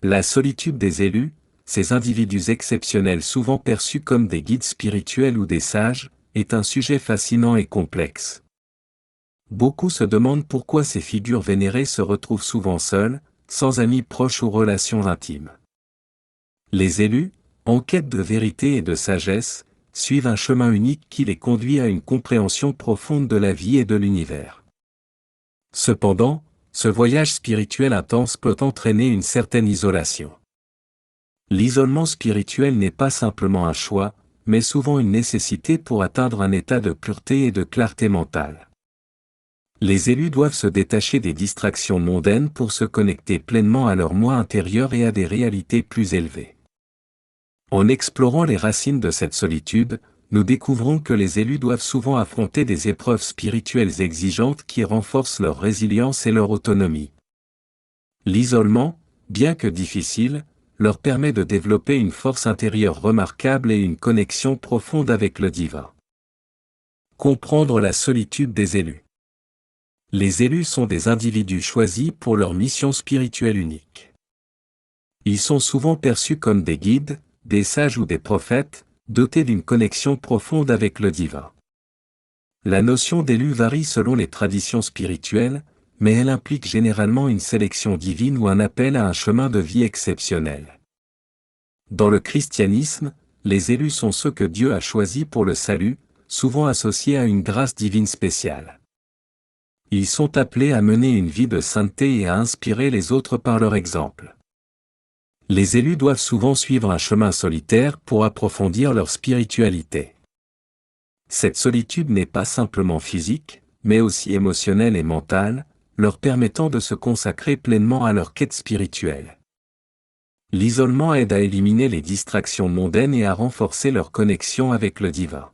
La solitude des élus, ces individus exceptionnels souvent perçus comme des guides spirituels ou des sages, est un sujet fascinant et complexe. Beaucoup se demandent pourquoi ces figures vénérées se retrouvent souvent seules, sans amis proches ou relations intimes. Les élus, en quête de vérité et de sagesse, suivent un chemin unique qui les conduit à une compréhension profonde de la vie et de l'univers. Cependant, ce voyage spirituel intense peut entraîner une certaine isolation. L'isolement spirituel n'est pas simplement un choix, mais souvent une nécessité pour atteindre un état de pureté et de clarté mentale. Les élus doivent se détacher des distractions mondaines pour se connecter pleinement à leur moi intérieur et à des réalités plus élevées. En explorant les racines de cette solitude, nous découvrons que les élus doivent souvent affronter des épreuves spirituelles exigeantes qui renforcent leur résilience et leur autonomie. L'isolement, bien que difficile, leur permet de développer une force intérieure remarquable et une connexion profonde avec le divin. Comprendre la solitude des élus. Les élus sont des individus choisis pour leur mission spirituelle unique. Ils sont souvent perçus comme des guides, des sages ou des prophètes, dotés d'une connexion profonde avec le divin. La notion d'élu varie selon les traditions spirituelles, mais elle implique généralement une sélection divine ou un appel à un chemin de vie exceptionnel. Dans le christianisme, les élus sont ceux que Dieu a choisis pour le salut, souvent associés à une grâce divine spéciale. Ils sont appelés à mener une vie de sainteté et à inspirer les autres par leur exemple. Les élus doivent souvent suivre un chemin solitaire pour approfondir leur spiritualité. Cette solitude n'est pas simplement physique, mais aussi émotionnelle et mentale, leur permettant de se consacrer pleinement à leur quête spirituelle. L'isolement aide à éliminer les distractions mondaines et à renforcer leur connexion avec le divin.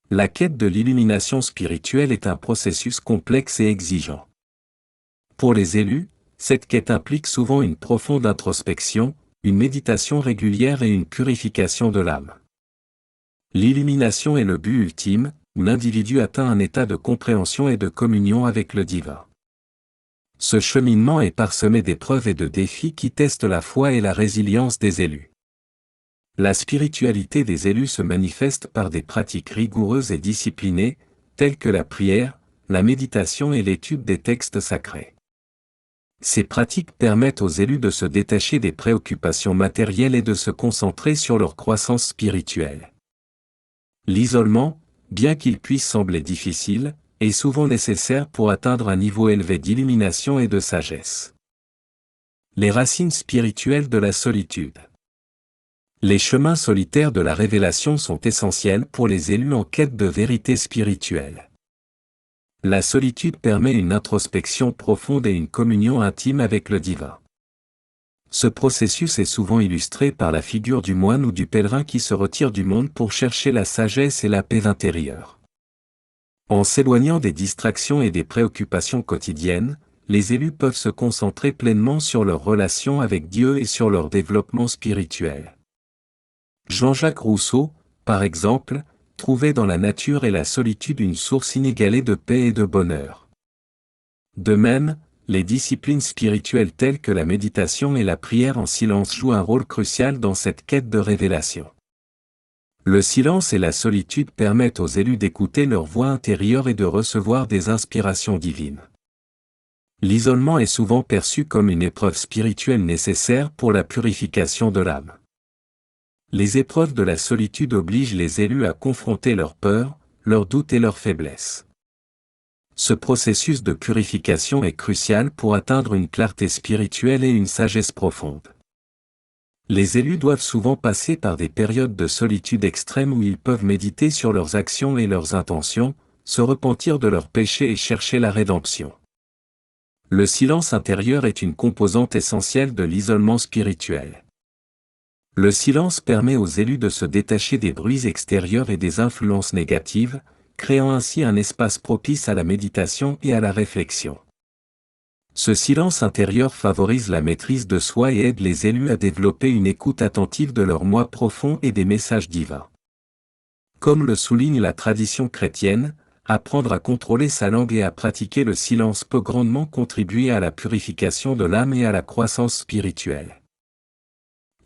La quête de l'illumination spirituelle est un processus complexe et exigeant. Pour les élus, cette quête implique souvent une profonde introspection, une méditation régulière et une purification de l'âme. L'illumination est le but ultime, où l'individu atteint un état de compréhension et de communion avec le divin. Ce cheminement est parsemé d'épreuves et de défis qui testent la foi et la résilience des élus. La spiritualité des élus se manifeste par des pratiques rigoureuses et disciplinées, telles que la prière, la méditation et l'étude des textes sacrés. Ces pratiques permettent aux élus de se détacher des préoccupations matérielles et de se concentrer sur leur croissance spirituelle. L'isolement, bien qu'il puisse sembler difficile, est souvent nécessaire pour atteindre un niveau élevé d'illumination et de sagesse. Les racines spirituelles de la solitude. Les chemins solitaires de la révélation sont essentiels pour les élus en quête de vérité spirituelle. La solitude permet une introspection profonde et une communion intime avec le divin. Ce processus est souvent illustré par la figure du moine ou du pèlerin qui se retire du monde pour chercher la sagesse et la paix intérieure. En s'éloignant des distractions et des préoccupations quotidiennes, les élus peuvent se concentrer pleinement sur leur relation avec Dieu et sur leur développement spirituel. Jean-Jacques Rousseau, par exemple, trouvait dans la nature et la solitude une source inégalée de paix et de bonheur. De même, les disciplines spirituelles telles que la méditation et la prière en silence jouent un rôle crucial dans cette quête de révélation. Le silence et la solitude permettent aux élus d'écouter leur voix intérieure et de recevoir des inspirations divines. L'isolement est souvent perçu comme une épreuve spirituelle nécessaire pour la purification de l'âme. Les épreuves de la solitude obligent les élus à confronter leurs peurs, leurs doutes et leurs faiblesses. Ce processus de purification est crucial pour atteindre une clarté spirituelle et une sagesse profonde. Les élus doivent souvent passer par des périodes de solitude extrême où ils peuvent méditer sur leurs actions et leurs intentions, se repentir de leurs péchés et chercher la rédemption. Le silence intérieur est une composante essentielle de l'isolement spirituel. Le silence permet aux élus de se détacher des bruits extérieurs et des influences négatives, créant ainsi un espace propice à la méditation et à la réflexion. Ce silence intérieur favorise la maîtrise de soi et aide les élus à développer une écoute attentive de leur moi profond et des messages divins. Comme le souligne la tradition chrétienne, apprendre à contrôler sa langue et à pratiquer le silence peut grandement contribuer à la purification de l'âme et à la croissance spirituelle.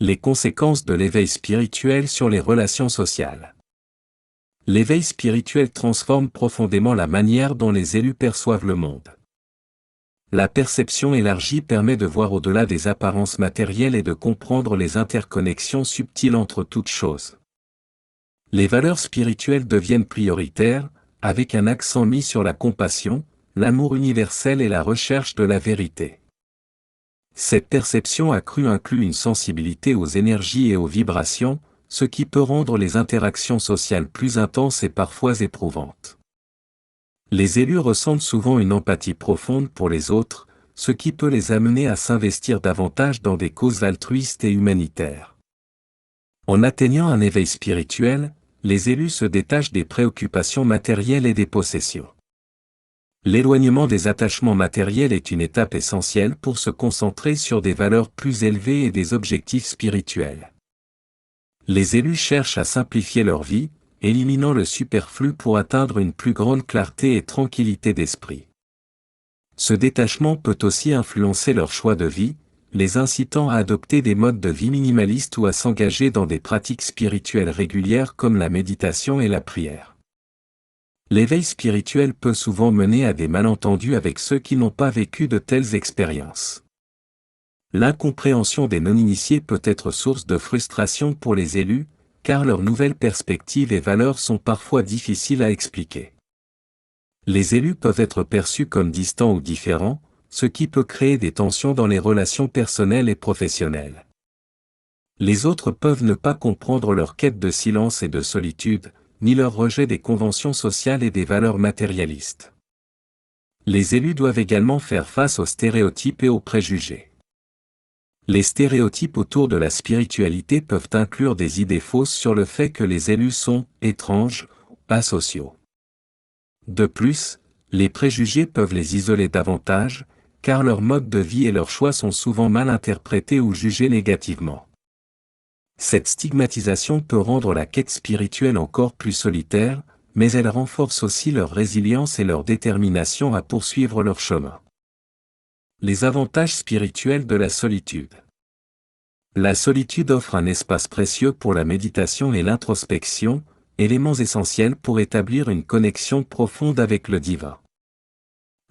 Les conséquences de l'éveil spirituel sur les relations sociales. L'éveil spirituel transforme profondément la manière dont les élus perçoivent le monde. La perception élargie permet de voir au-delà des apparences matérielles et de comprendre les interconnexions subtiles entre toutes choses. Les valeurs spirituelles deviennent prioritaires, avec un accent mis sur la compassion, l'amour universel et la recherche de la vérité. Cette perception accrue inclut une sensibilité aux énergies et aux vibrations, ce qui peut rendre les interactions sociales plus intenses et parfois éprouvantes. Les élus ressentent souvent une empathie profonde pour les autres, ce qui peut les amener à s'investir davantage dans des causes altruistes et humanitaires. En atteignant un éveil spirituel, les élus se détachent des préoccupations matérielles et des possessions. L'éloignement des attachements matériels est une étape essentielle pour se concentrer sur des valeurs plus élevées et des objectifs spirituels. Les élus cherchent à simplifier leur vie, éliminant le superflu pour atteindre une plus grande clarté et tranquillité d'esprit. Ce détachement peut aussi influencer leur choix de vie, les incitant à adopter des modes de vie minimalistes ou à s'engager dans des pratiques spirituelles régulières comme la méditation et la prière. L'éveil spirituel peut souvent mener à des malentendus avec ceux qui n'ont pas vécu de telles expériences. L'incompréhension des non-initiés peut être source de frustration pour les élus, car leurs nouvelles perspectives et valeurs sont parfois difficiles à expliquer. Les élus peuvent être perçus comme distants ou différents, ce qui peut créer des tensions dans les relations personnelles et professionnelles. Les autres peuvent ne pas comprendre leur quête de silence et de solitude, ni leur rejet des conventions sociales et des valeurs matérialistes. Les élus doivent également faire face aux stéréotypes et aux préjugés. Les stéréotypes autour de la spiritualité peuvent inclure des idées fausses sur le fait que les élus sont étranges, asociaux. De plus, les préjugés peuvent les isoler davantage, car leur mode de vie et leurs choix sont souvent mal interprétés ou jugés négativement. Cette stigmatisation peut rendre la quête spirituelle encore plus solitaire, mais elle renforce aussi leur résilience et leur détermination à poursuivre leur chemin. Les avantages spirituels de la solitude. La solitude offre un espace précieux pour la méditation et l'introspection, éléments essentiels pour établir une connexion profonde avec le divin.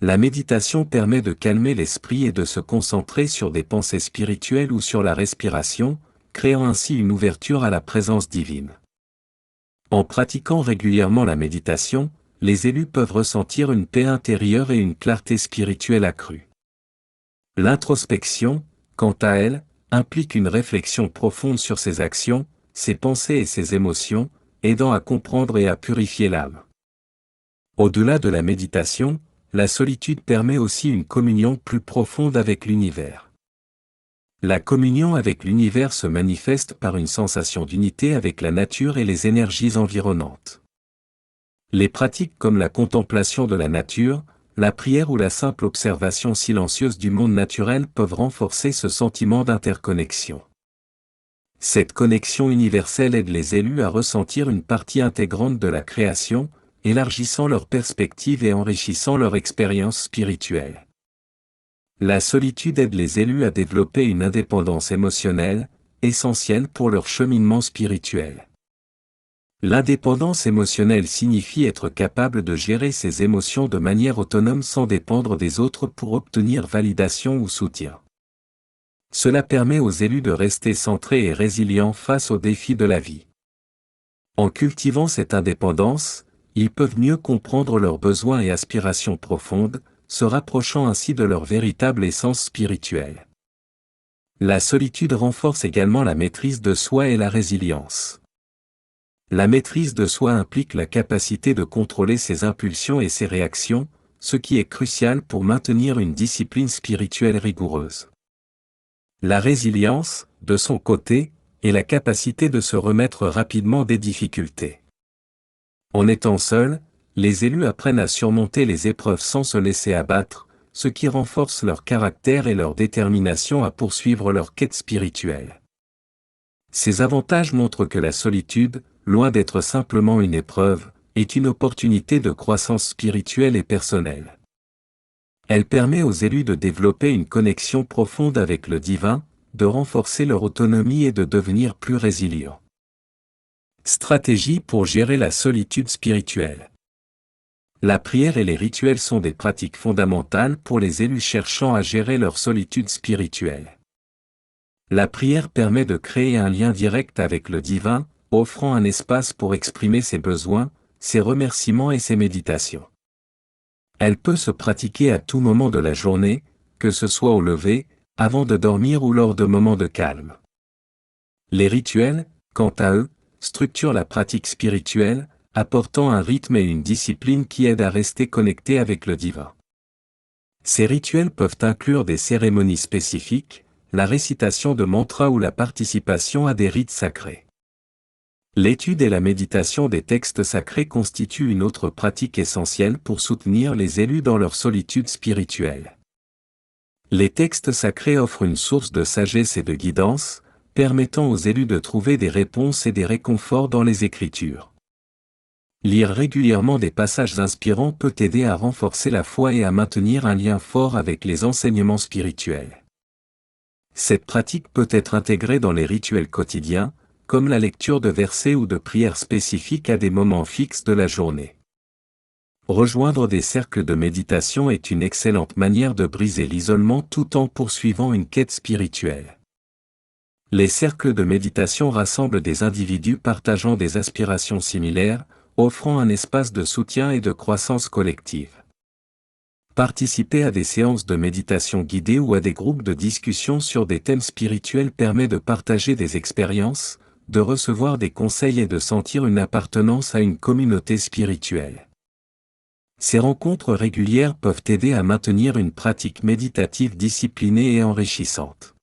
La méditation permet de calmer l'esprit et de se concentrer sur des pensées spirituelles ou sur la respiration, créant ainsi une ouverture à la présence divine. En pratiquant régulièrement la méditation, les élus peuvent ressentir une paix intérieure et une clarté spirituelle accrue. L'introspection, quant à elle, implique une réflexion profonde sur ses actions, ses pensées et ses émotions, aidant à comprendre et à purifier l'âme. Au-delà de la méditation, la solitude permet aussi une communion plus profonde avec l'univers. La communion avec l'univers se manifeste par une sensation d'unité avec la nature et les énergies environnantes. Les pratiques comme la contemplation de la nature, la prière ou la simple observation silencieuse du monde naturel peuvent renforcer ce sentiment d'interconnexion. Cette connexion universelle aide les élus à ressentir une partie intégrante de la création, élargissant leurs perspectives et enrichissant leur expérience spirituelle. La solitude aide les élus à développer une indépendance émotionnelle, essentielle pour leur cheminement spirituel. L'indépendance émotionnelle signifie être capable de gérer ses émotions de manière autonome sans dépendre des autres pour obtenir validation ou soutien. Cela permet aux élus de rester centrés et résilients face aux défis de la vie. En cultivant cette indépendance, ils peuvent mieux comprendre leurs besoins et aspirations profondes, se rapprochant ainsi de leur véritable essence spirituelle. La solitude renforce également la maîtrise de soi et la résilience. La maîtrise de soi implique la capacité de contrôler ses impulsions et ses réactions, ce qui est crucial pour maintenir une discipline spirituelle rigoureuse. La résilience, de son côté, est la capacité de se remettre rapidement des difficultés. En étant seuls, les élus apprennent à surmonter les épreuves sans se laisser abattre, ce qui renforce leur caractère et leur détermination à poursuivre leur quête spirituelle. Ces avantages montrent que la solitude, loin d'être simplement une épreuve, est une opportunité de croissance spirituelle et personnelle. Elle permet aux élus de développer une connexion profonde avec le divin, de renforcer leur autonomie et de devenir plus résilients. Stratégie pour gérer la solitude spirituelle. La prière et les rituels sont des pratiques fondamentales pour les élus cherchant à gérer leur solitude spirituelle. La prière permet de créer un lien direct avec le divin, offrant un espace pour exprimer ses besoins, ses remerciements et ses méditations. Elle peut se pratiquer à tout moment de la journée, que ce soit au lever, avant de dormir ou lors de moments de calme. Les rituels, quant à eux, structurent la pratique spirituelle, apportant un rythme et une discipline qui aident à rester connecté avec le divin. Ces rituels peuvent inclure des cérémonies spécifiques, la récitation de mantras ou la participation à des rites sacrés. L'étude et la méditation des textes sacrés constituent une autre pratique essentielle pour soutenir les élus dans leur solitude spirituelle. Les textes sacrés offrent une source de sagesse et de guidance, permettant aux élus de trouver des réponses et des réconforts dans les Écritures. Lire régulièrement des passages inspirants peut aider à renforcer la foi et à maintenir un lien fort avec les enseignements spirituels. Cette pratique peut être intégrée dans les rituels quotidiens, comme la lecture de versets ou de prières spécifiques à des moments fixes de la journée. Rejoindre des cercles de méditation est une excellente manière de briser l'isolement tout en poursuivant une quête spirituelle. Les cercles de méditation rassemblent des individus partageant des aspirations similaires, offrant un espace de soutien et de croissance collective. Participer à des séances de méditation guidées ou à des groupes de discussion sur des thèmes spirituels permet de partager des expériences, de recevoir des conseils et de sentir une appartenance à une communauté spirituelle. Ces rencontres régulières peuvent aider à maintenir une pratique méditative disciplinée et enrichissante.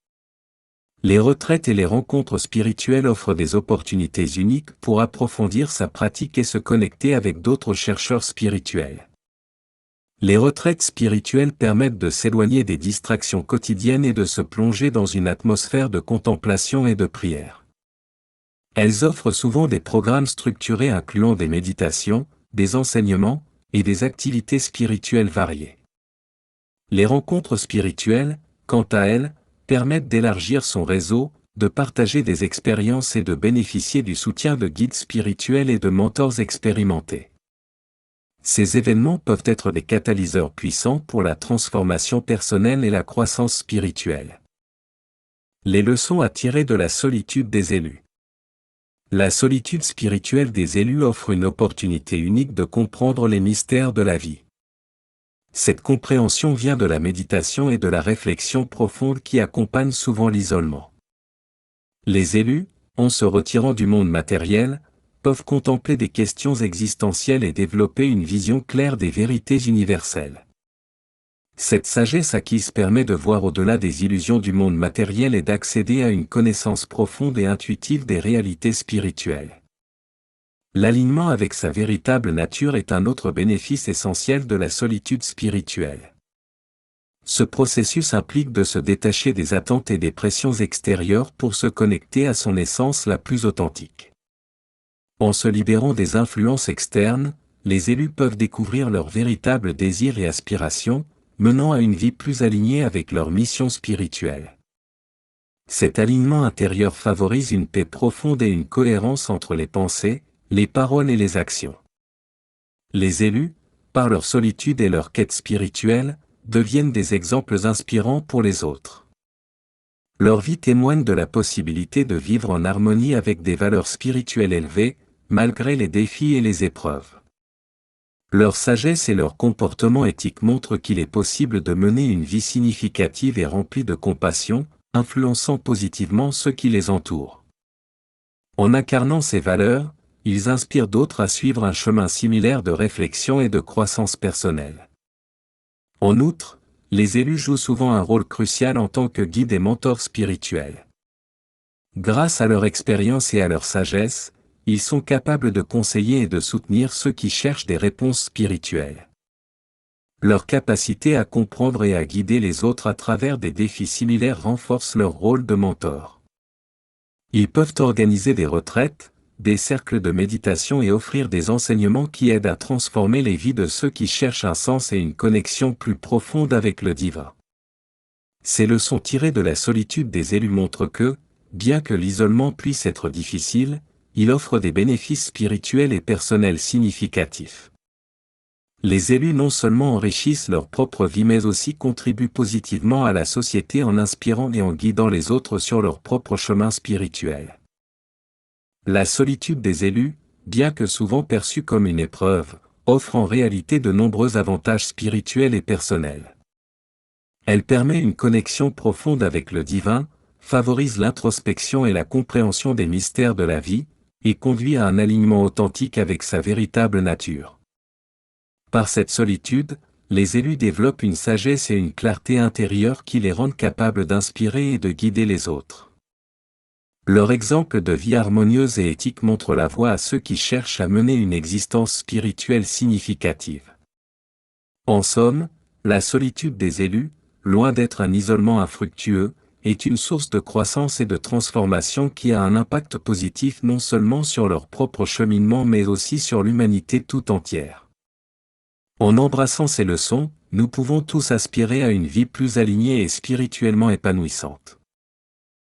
Les retraites et les rencontres spirituelles offrent des opportunités uniques pour approfondir sa pratique et se connecter avec d'autres chercheurs spirituels. Les retraites spirituelles permettent de s'éloigner des distractions quotidiennes et de se plonger dans une atmosphère de contemplation et de prière. Elles offrent souvent des programmes structurés incluant des méditations, des enseignements, et des activités spirituelles variées. Les rencontres spirituelles, quant à elles, permettent d'élargir son réseau, de partager des expériences et de bénéficier du soutien de guides spirituels et de mentors expérimentés. Ces événements peuvent être des catalyseurs puissants pour la transformation personnelle et la croissance spirituelle. Les leçons à tirer de la solitude des élus. La solitude spirituelle des élus offre une opportunité unique de comprendre les mystères de la vie. Cette compréhension vient de la méditation et de la réflexion profonde qui accompagne souvent l'isolement. Les élus, en se retirant du monde matériel, peuvent contempler des questions existentielles et développer une vision claire des vérités universelles. Cette sagesse acquise permet de voir au-delà des illusions du monde matériel et d'accéder à une connaissance profonde et intuitive des réalités spirituelles. L'alignement avec sa véritable nature est un autre bénéfice essentiel de la solitude spirituelle. Ce processus implique de se détacher des attentes et des pressions extérieures pour se connecter à son essence la plus authentique. En se libérant des influences externes, les élus peuvent découvrir leurs véritables désirs et aspirations, menant à une vie plus alignée avec leur mission spirituelle. Cet alignement intérieur favorise une paix profonde et une cohérence entre les pensées, les paroles et les actions. Les élus, par leur solitude et leur quête spirituelle, deviennent des exemples inspirants pour les autres. Leur vie témoigne de la possibilité de vivre en harmonie avec des valeurs spirituelles élevées, malgré les défis et les épreuves. Leur sagesse et leur comportement éthique montrent qu'il est possible de mener une vie significative et remplie de compassion, influençant positivement ceux qui les entourent. En incarnant ces valeurs, ils inspirent d'autres à suivre un chemin similaire de réflexion et de croissance personnelle. En outre, les élus jouent souvent un rôle crucial en tant que guides et mentors spirituels. Grâce à leur expérience et à leur sagesse, ils sont capables de conseiller et de soutenir ceux qui cherchent des réponses spirituelles. Leur capacité à comprendre et à guider les autres à travers des défis similaires renforce leur rôle de mentor. Ils peuvent organiser des retraites, des cercles de méditation et offrir des enseignements qui aident à transformer les vies de ceux qui cherchent un sens et une connexion plus profonde avec le divin. Ces leçons tirées de la solitude des élus montrent que, bien que l'isolement puisse être difficile, il offre des bénéfices spirituels et personnels significatifs. Les élus non seulement enrichissent leur propre vie mais aussi contribuent positivement à la société en inspirant et en guidant les autres sur leur propre chemin spirituel. La solitude des élus, bien que souvent perçue comme une épreuve, offre en réalité de nombreux avantages spirituels et personnels. Elle permet une connexion profonde avec le divin, favorise l'introspection et la compréhension des mystères de la vie, et conduit à un alignement authentique avec sa véritable nature. Par cette solitude, les élus développent une sagesse et une clarté intérieure qui les rendent capables d'inspirer et de guider les autres. Leur exemple de vie harmonieuse et éthique montre la voie à ceux qui cherchent à mener une existence spirituelle significative. En somme, la solitude des élus, loin d'être un isolement infructueux, est une source de croissance et de transformation qui a un impact positif non seulement sur leur propre cheminement mais aussi sur l'humanité tout entière. En embrassant ces leçons, nous pouvons tous aspirer à une vie plus alignée et spirituellement épanouissante.